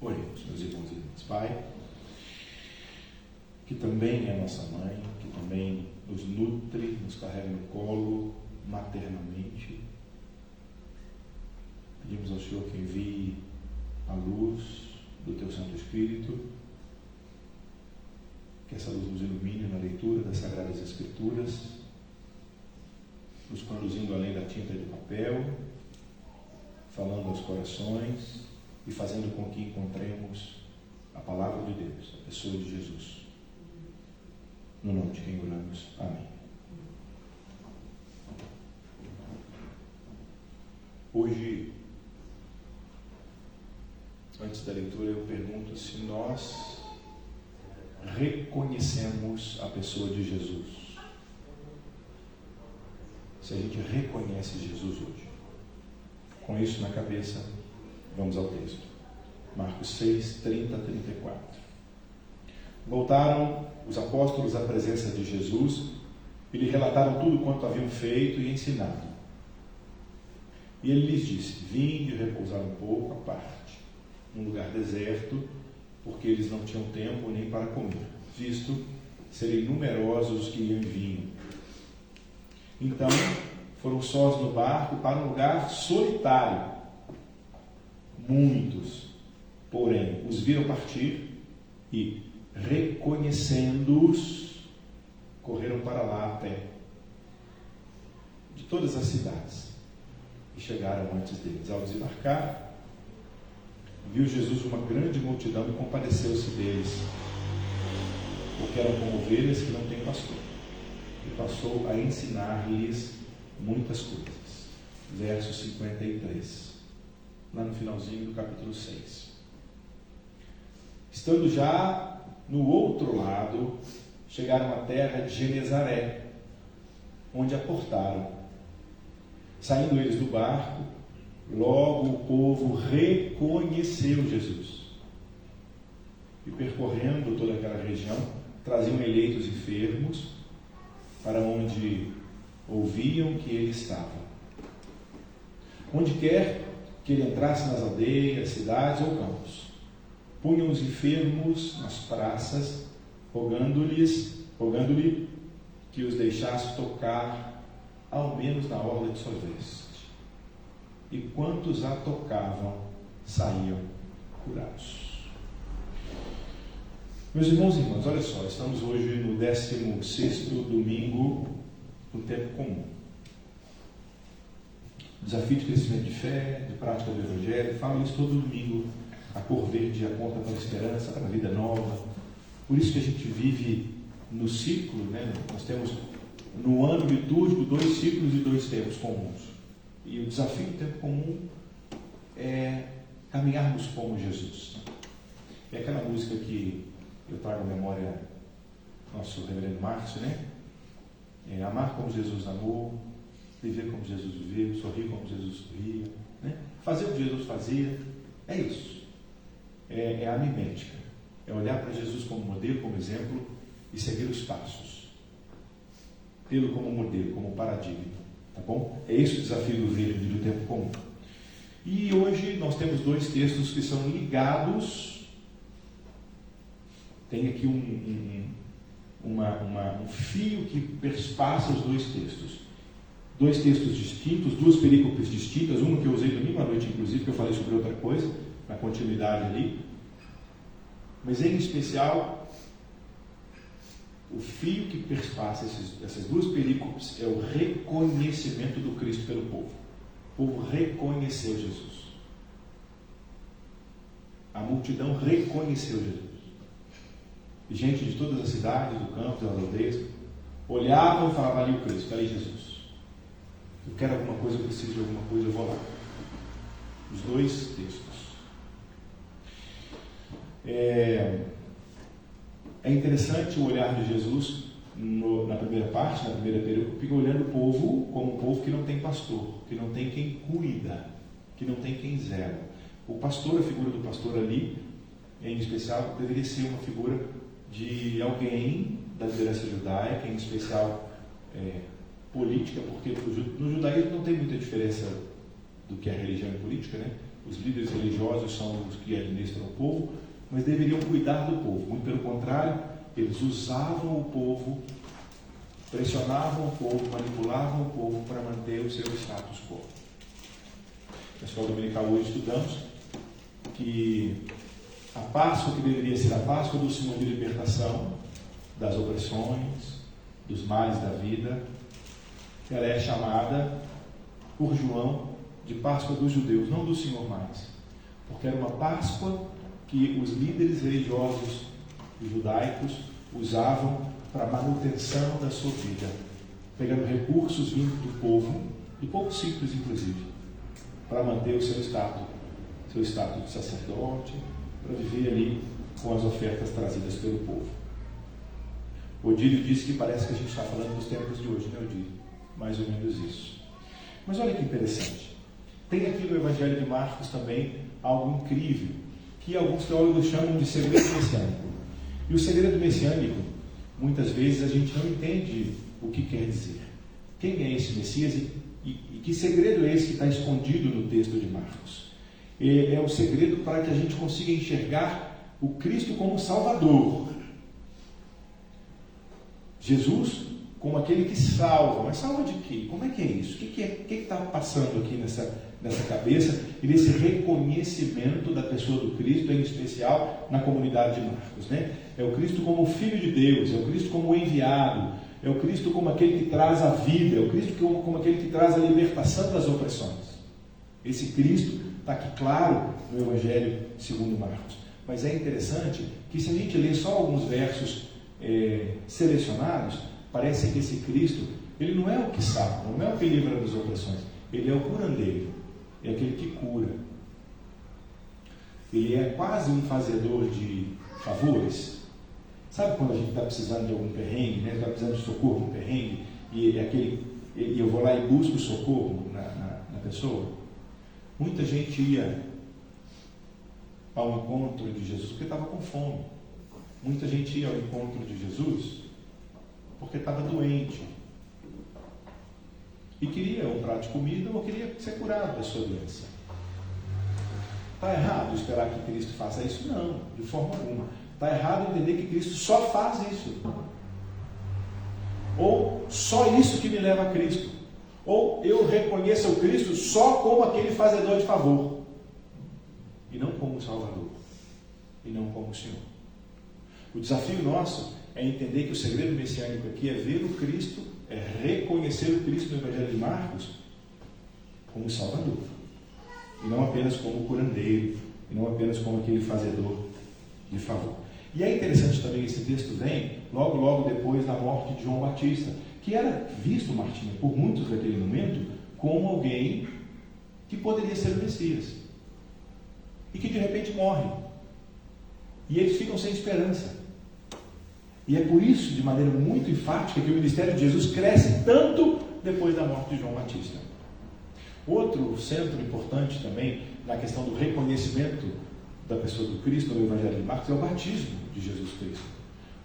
Oremos, meus irmãos e irmãs. Pai, que também é nossa mãe, que também nos nutre, nos carrega no colo maternamente, pedimos ao Senhor que envie a luz do Teu Santo Espírito, que essa luz nos ilumine na leitura das Sagradas Escrituras, nos conduzindo além da tinta e do papel, falando aos corações e fazendo com que encontremos a Palavra de Deus, a pessoa de Jesus. No nome de quem oramos. Amém. Hoje, antes da leitura, eu pergunto se nós reconhecemos a pessoa de Jesus. Se a gente reconhece Jesus hoje. Com isso na cabeça, vamos ao texto. Marcos 6, 30 a 34. Voltaram os apóstolos à presença de Jesus e lhe relataram tudo quanto haviam feito e ensinado. E ele lhes disse: vinde repousar um pouco à parte, num lugar deserto, porque eles não tinham tempo nem para comer, visto serem numerosos os que iam e vinham. Então foram sós no barco para um lugar solitário. Muitos, porém, os viram partir e, reconhecendo-os, correram para lá a pé, de todas as cidades, e chegaram antes deles. Ao desembarcar, viu Jesus uma grande multidão e compadeceu-se deles, porque eram como ovelhas que não têm pastor, e passou a ensinar-lhes muitas coisas. Verso 53, lá no finalzinho do capítulo 6. Estando já no outro lado, chegaram à terra de Genezaré, onde aportaram. Saindo eles do barco, logo o povo reconheceu Jesus. E percorrendo toda aquela região, traziam eleitos enfermos, para onde ouviam que ele estava. Onde quer que ele entrasse nas aldeias, cidades ou campos, punham os enfermos nas praças, rogando-lhe que os deixasse tocar, ao menos na orla de sua veste. E quantos a tocavam, saíam curados. Meus irmãos e irmãs, olha só, estamos hoje no 16º domingo do tempo comum. Desafio de crescimento de fé, de prática do Evangelho, falo isso todo domingo. A cor verde aponta para a esperança, para a vida nova. Por isso que a gente vive no ciclo, né? Nós temos no ano litúrgico 2 ciclos e 2 tempos comuns. E o desafio do tempo comum é caminharmos como Jesus. É aquela música que eu trago à memória nosso reverendo Márcio, né? Amar como Jesus amou, viver como Jesus viveu, sorrir como Jesus sorria, né? Fazer o que Jesus fazia. É isso. É a mimética. É olhar para Jesus como modelo, como exemplo e seguir os passos. Tê-lo como modelo, como paradigma. Tá bom? É esse o desafio do verde do tempo comum. E hoje nós temos 2 textos que são ligados. Tem aqui um fio que perspassa os 2 textos. 2 textos distintos, 2 perícopes distintas, uma que eu usei domingo à noite, inclusive, que eu falei sobre outra coisa, na continuidade ali. Mas em especial, o fio que perspassa essas 2 perícopes é o reconhecimento do Cristo pelo povo. O povo reconheceu Jesus. A multidão reconheceu Jesus. E gente de todas as cidades, do campo, das aldeias, olhavam e falavam: ali o Cristo, ali Jesus. Eu quero alguma coisa, eu preciso de alguma coisa, eu vou lá. Os 2 textos. É interessante o olhar de Jesus na primeira parte, na primeira perícope, olhando o povo como um povo que não tem pastor, que não tem quem cuida, que não tem quem zela. O pastor, a figura do pastor ali, em especial, deveria ser uma figura de alguém da liderança judaica, em especial política, porque no judaísmo não tem muita diferença do que é religião e política, né? os líderes religiosos são os que administram o povo, mas deveriam cuidar do povo. Muito pelo contrário, eles usavam o povo, pressionavam o povo, manipulavam o povo para manter o seu status quo. Na escola dominical hoje estudamos que a Páscoa, que deveria ser a Páscoa do Senhor de libertação das opressões, dos males da vida, ela é chamada por João de Páscoa dos judeus, não do Senhor mais, porque era uma Páscoa que os líderes religiosos judaicos usavam para a manutenção da sua vida, pegando recursos vindos do povo, e pouco simples inclusive, para manter o seu status de sacerdote, para viver ali com as ofertas trazidas pelo povo. O Odílio disse que parece que a gente está falando dos tempos de hoje, né, Odílio? Mais ou menos isso. Mas olha que interessante. Tem aqui no Evangelho de Marcos também algo incrível, que alguns teólogos chamam de segredo messiânico. E o segredo messiânico, muitas vezes a gente não entende o que quer dizer. Quem é esse Messias e que segredo é esse que está escondido no texto de Marcos? É o segredo para que a gente consiga enxergar o Cristo como Salvador. Jesus como aquele que salva. Mas salva de quê? Como é que é isso? O que está passando aqui nessa cabeça e nesse reconhecimento da pessoa do Cristo, em especial na comunidade de Marcos, né? É o Cristo como Filho de Deus, é o Cristo como o enviado, é o Cristo como aquele que traz a vida, é o Cristo como aquele que traz a libertação das opressões. Esse Cristo está aqui claro no Evangelho segundo Marcos. Mas é interessante que, se a gente ler só alguns versos selecionados, parece que esse Cristo, ele não é o que salva, não é o que livra das opressões, ele é o curandeiro, é aquele que cura. Ele é quase um fazedor de favores. Sabe quando a gente está precisando de algum perrengue, né? Está precisando de socorro no perrengue, e eu vou lá e busco socorro na pessoa? Muita gente ia ao encontro de Jesus porque estava com fome. Muita gente ia ao encontro de Jesus porque estava doente e queria um prato de comida ou queria ser curado da sua doença. Está errado esperar que Cristo faça isso? Não, de forma alguma. Está errado entender que Cristo só faz isso. Ou só isso que me leva a Cristo. Ou eu reconheço o Cristo só como aquele fazedor de favor. E não como o Salvador. E não como o Senhor. O desafio nosso é entender que o segredo messiânico aqui é ver o Cristo, é reconhecer o Cristo no Evangelho de Marcos como Salvador. E não apenas como curandeiro, e não apenas como aquele fazedor de favor. E é interessante também que esse texto vem logo depois da morte de João Batista, que era visto, Martinha, por muitos naquele momento, como alguém que poderia ser o Messias. E que de repente morre. E eles ficam sem esperança. E é por isso, de maneira muito enfática, que o ministério de Jesus cresce tanto depois da morte de João Batista. Outro centro importante também na questão do reconhecimento da pessoa do Cristo no Evangelho de Marcos é o batismo de Jesus Cristo.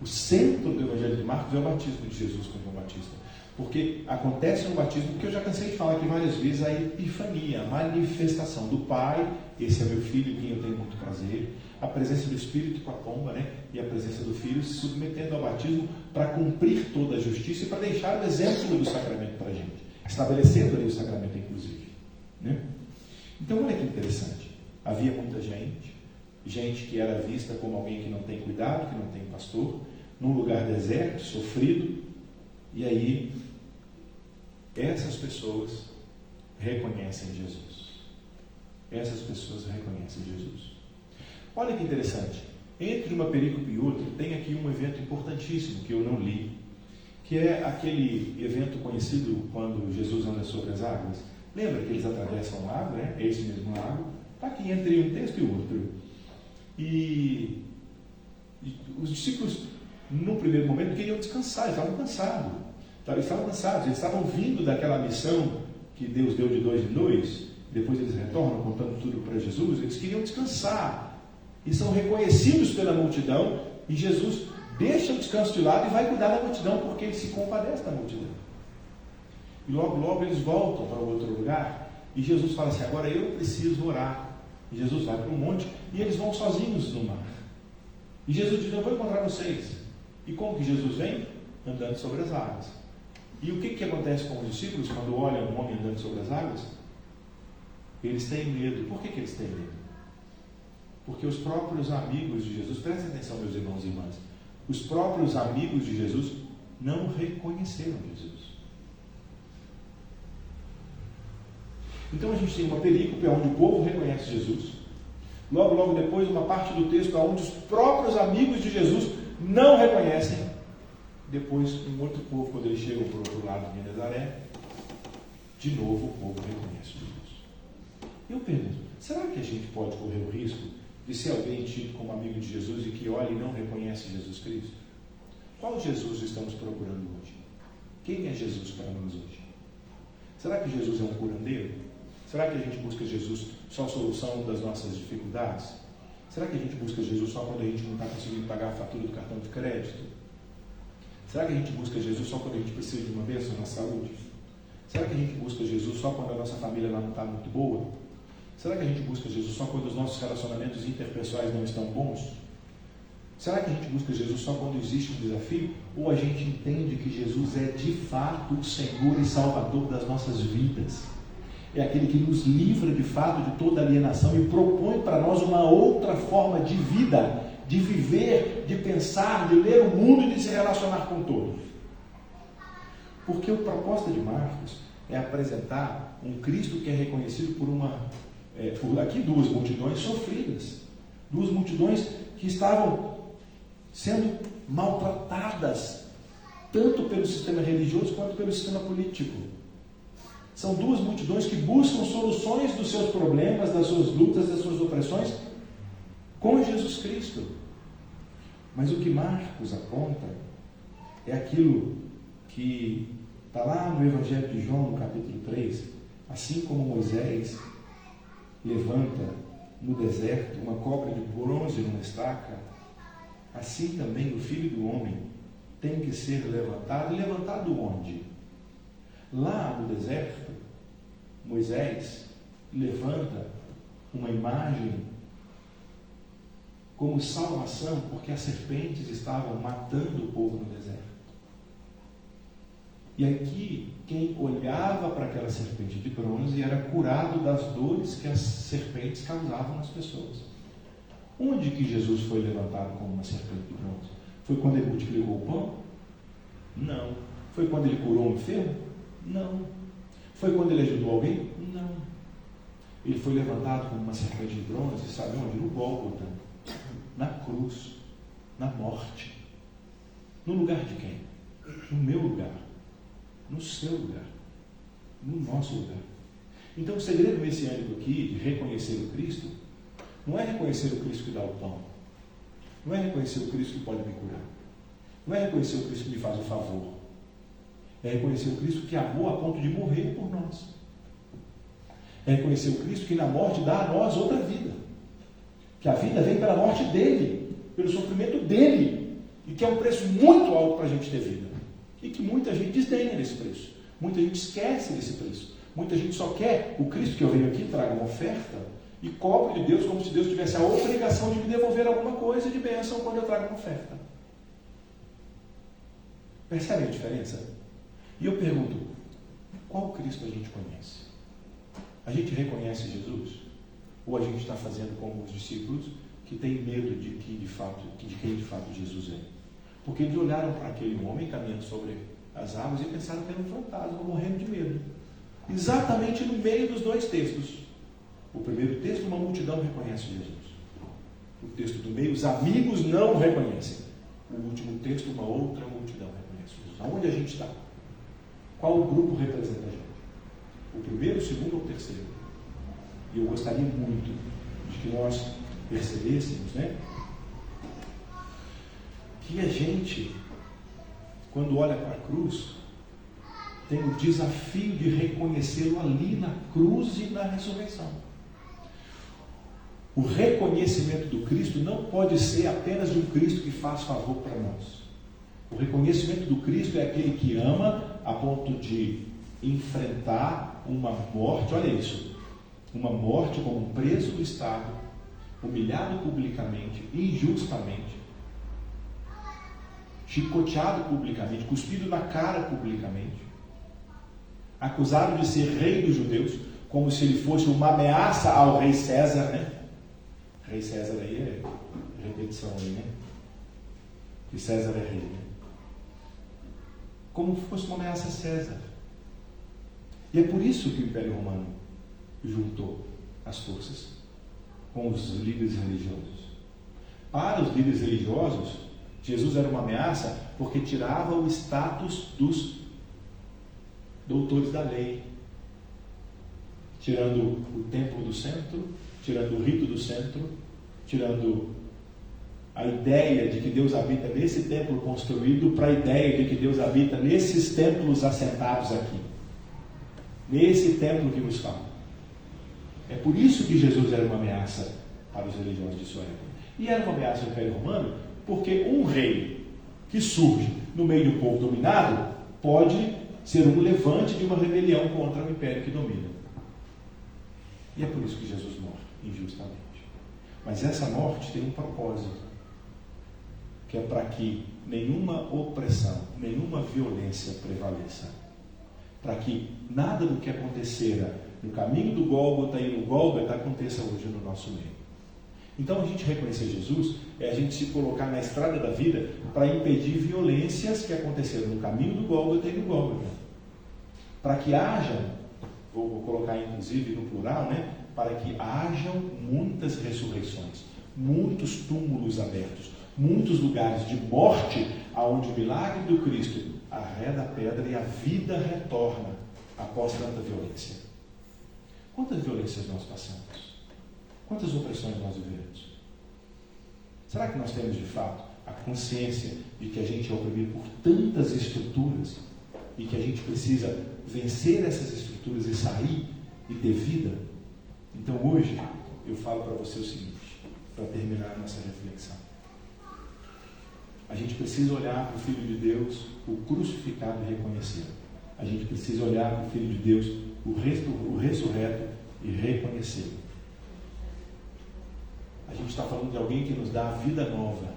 O centro do Evangelho de Marcos é o batismo de Jesus com João Batista. Porque acontece no batismo, que eu já cansei de falar aqui várias vezes, a epifania, a manifestação do Pai, esse é meu filho em quem eu tenho muito prazer, a presença do Espírito com a pomba, né? E a presença do Filho se submetendo ao batismo para cumprir toda a justiça e para deixar o exemplo do sacramento para a gente, estabelecendo ali o sacramento inclusive, né? Então olha que interessante, havia muita gente que era vista como alguém que não tem cuidado, que não tem pastor, num lugar deserto, sofrido, e aí essas pessoas reconhecem Jesus. Essas pessoas reconhecem Jesus. Olha que interessante, entre uma perícope e outra tem aqui um evento importantíssimo que eu não li, que é aquele evento conhecido quando Jesus anda sobre as águas. Lembra que eles atravessam o lago, né? Esse mesmo lago, está aqui entre um texto e outro. E os discípulos, no primeiro momento, queriam descansar, eles estavam cansados, eles estavam vindo daquela missão que Deus deu de 2 em 2, depois eles retornam contando tudo para Jesus, eles queriam descansar, e são reconhecidos pela multidão, e Jesus deixa o descanso de lado e vai cuidar da multidão, porque ele se compadece da multidão. E logo eles voltam para outro lugar, e Jesus fala assim: agora eu preciso orar, E Jesus vai para um monte e eles vão sozinhos no mar. E Jesus diz: eu vou encontrar vocês. E como que Jesus vem? Andando sobre as águas. E o que acontece com os discípulos quando olham um homem andando sobre as águas? Eles têm medo. Por que eles têm medo? Porque os próprios amigos de Jesus, prestem atenção, meus irmãos e irmãs, os próprios amigos de Jesus não reconheceram Jesus. Então a gente tem uma perícope onde o povo reconhece Jesus. Logo depois, uma parte do texto onde os próprios amigos de Jesus não reconhecem. Depois, um outro povo, quando eles chegam para o outro lado de Nazaré, de novo o povo reconhece Jesus. Eu pergunto, será que a gente pode correr o risco de ser alguém tido como amigo de Jesus e que olha e não reconhece Jesus Cristo? Qual Jesus estamos procurando hoje? Quem é Jesus para nós hoje? Será que Jesus é um curandeiro? Será que a gente busca Jesus só a solução das nossas dificuldades? Será que a gente busca Jesus só quando a gente não está conseguindo pagar a fatura do cartão de crédito? Será que a gente busca Jesus só quando a gente precisa de uma bênção na saúde? Será que a gente busca Jesus só quando a nossa família não está muito boa? Será que a gente busca Jesus só quando os nossos relacionamentos interpessoais não estão bons? Será que a gente busca Jesus só quando existe um desafio? Ou a gente entende que Jesus é de fato o Senhor e Salvador das nossas vidas? É aquele que nos livra de fato de toda alienação e propõe para nós uma outra forma de vida, de viver, de pensar, de ler o mundo e de se relacionar com todos. Porque a proposta de Marcos é apresentar um Cristo que é reconhecido por aqui duas multidões sofridas, duas multidões que estavam sendo maltratadas tanto pelo sistema religioso quanto pelo sistema político. São duas multidões que buscam soluções dos seus problemas, das suas lutas, das suas opressões com Jesus Cristo. Mas o que Marcos aponta é aquilo que está lá no Evangelho de João, no capítulo 3. Assim como Moisés levanta no deserto uma cobra de bronze numa estaca, assim também o Filho do Homem tem que ser levantado. E levantado onde? Lá no deserto, Moisés levanta uma imagem como salvação, porque as serpentes estavam matando o povo no deserto. E aqui, quem olhava para aquela serpente de bronze era curado das dores que as serpentes causavam nas pessoas. Onde que Jesus foi levantado como uma serpente de bronze? Foi quando ele multiplicou o pão? Não. Foi quando ele curou um enfermo? Não. Foi quando ele ajudou alguém? Não. Ele foi levantado como uma serpente de bronze, sabe onde? No Gólgota, na cruz, na morte. No lugar de quem? No meu lugar, no seu lugar, no nosso lugar. Então o segredo messiânico aqui de reconhecer o Cristo não é reconhecer o Cristo que dá o pão, não é reconhecer o Cristo que pode me curar, não é reconhecer o Cristo que me faz o favor, é reconhecer o Cristo que amou a ponto de morrer por nós, é reconhecer o Cristo que na morte dá a nós outra vida, que a vida vem pela morte dele, pelo sofrimento dele, e que é um preço muito alto para a gente ter vida, e que muita gente desdenha desse preço, muita gente esquece desse preço, muita gente só quer o Cristo que eu venho aqui, traga uma oferta e cobre de Deus como se Deus tivesse a obrigação de me devolver alguma coisa de bênção quando eu trago uma oferta. Percebe a diferença? E eu pergunto, qual Cristo a gente conhece? A gente reconhece Jesus? Ou a gente está fazendo como os discípulos que têm medo de quem de fato Jesus é? Porque eles olharam para aquele homem caminhando sobre as águas e pensaram que era um fantasma, morrendo de medo. Exatamente no meio dos dois textos. O primeiro texto, uma multidão reconhece Jesus. O texto do meio, os amigos não reconhecem. O último texto, uma outra multidão reconhece Jesus. Aonde a gente está? Qual grupo representa a gente? O primeiro, o segundo ou o terceiro? E eu gostaria muito de que nós percebêssemos, que a gente, quando olha para a cruz, tem o desafio de reconhecê-lo ali na cruz e na ressurreição. O reconhecimento do Cristo não pode ser apenas de um Cristo que faz favor para nós. O reconhecimento do Cristo é aquele que ama a ponto de enfrentar uma morte, olha isso, uma morte como um preso do Estado, humilhado publicamente, injustamente, chicoteado publicamente, cuspido na cara publicamente, acusado de ser rei dos judeus, como se ele fosse uma ameaça ao rei César, né? Rei César aí é repetição aí, né? Que César é rei, né? Como se fosse uma ameaça a César. E é por isso que o Império Romano juntou as forças com os líderes religiosos. Para os líderes religiosos, Jesus era uma ameaça porque tirava o status dos doutores da lei, tirando o templo do centro, tirando o rito do centro, tirando a ideia de que Deus habita nesse templo construído para a ideia de que Deus habita nesses templos assentados aqui, nesse templo que nos fala. É por isso que Jesus era uma ameaça para os religiosos de sua época. E era uma ameaça ao Império Romano porque um rei que surge no meio de um povo dominado pode ser um levante de uma rebelião contra o império que domina. E é por isso que Jesus morre injustamente. Mas essa morte tem um propósito, que é para que nenhuma opressão, nenhuma violência prevaleça. Para que nada do que acontecera no caminho do Gólgota e no Gólgota aconteça hoje no nosso meio. Então, a gente reconhecer Jesus é a gente se colocar na estrada da vida para impedir violências que aconteceram no caminho do Gólgota e no Gólgota. Para que haja, vou colocar inclusive no plural, né? Para que hajam muitas ressurreições, muitos túmulos abertos, muitos lugares de morte, aonde o milagre do Cristo arreda a pedra e a vida retorna após tanta violência. Quantas violências nós passamos? Quantas opressões nós vivemos? Será que nós temos de fato a consciência de que a gente é oprimido por tantas estruturas e que a gente precisa vencer essas estruturas e sair e ter vida? Então hoje eu falo para você o seguinte, para terminar a nossa reflexão. A gente precisa olhar para o Filho de Deus, o crucificado e reconhecê-lo. A gente precisa olhar para o Filho de Deus, o ressurreto e reconhecê-lo. A gente está falando de alguém que nos dá a vida nova.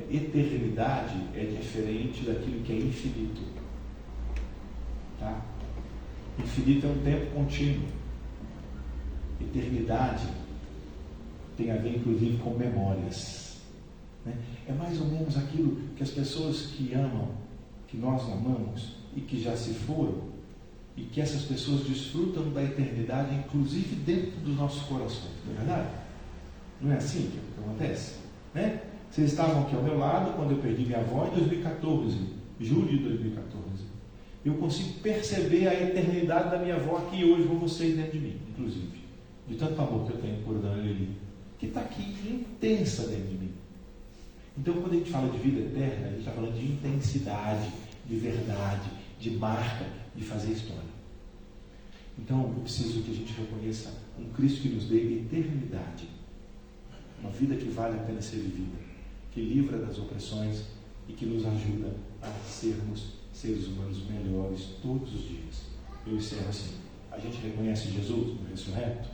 Eternidade é diferente daquilo que é infinito. Tá? Infinito é um tempo contínuo. Eternidade tem a ver, inclusive, com memórias. Né? É mais ou menos aquilo que as pessoas que amam, que nós amamos e que já se foram, e que essas pessoas desfrutam da eternidade, inclusive dentro dos nossos corações. Não é verdade? Não é assim que acontece? Né? Vocês estavam aqui ao meu lado quando eu perdi minha avó em 2014, julho de 2014. Eu consigo perceber a eternidade da minha avó aqui hoje com vocês dentro de mim, inclusive. De tanto amor que eu tenho por Dona Lili, que está aqui intensa dentro de mim. Então, quando a gente fala de vida eterna, a gente está falando de intensidade, de verdade, de marca, de fazer história. Então, eu preciso que a gente reconheça um Cristo que nos dê eternidade. Uma vida que vale a pena ser vivida, que livra das opressões e que nos ajuda a sermos seres humanos melhores todos os dias. Eu encerro assim. A gente reconhece Jesus no ressurreto?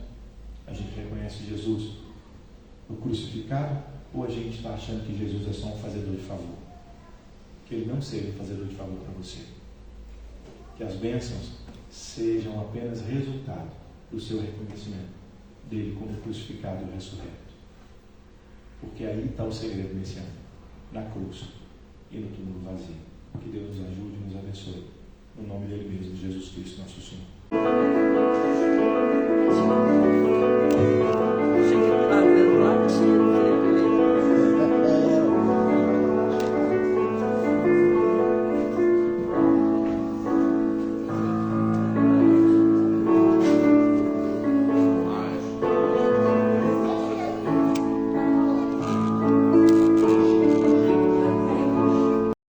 A gente reconhece Jesus no crucificado? Ou a gente está achando que Jesus é só um fazedor de favor? Que Ele não seja um fazedor de favor para você. Que as bênçãos sejam apenas resultado do seu reconhecimento dele como crucificado e ressurreto. Porque aí está o segredo nesse ano, na cruz e no túmulo vazio. Que Deus nos ajude e nos abençoe. No nome dele mesmo, Jesus Cristo, nosso Senhor.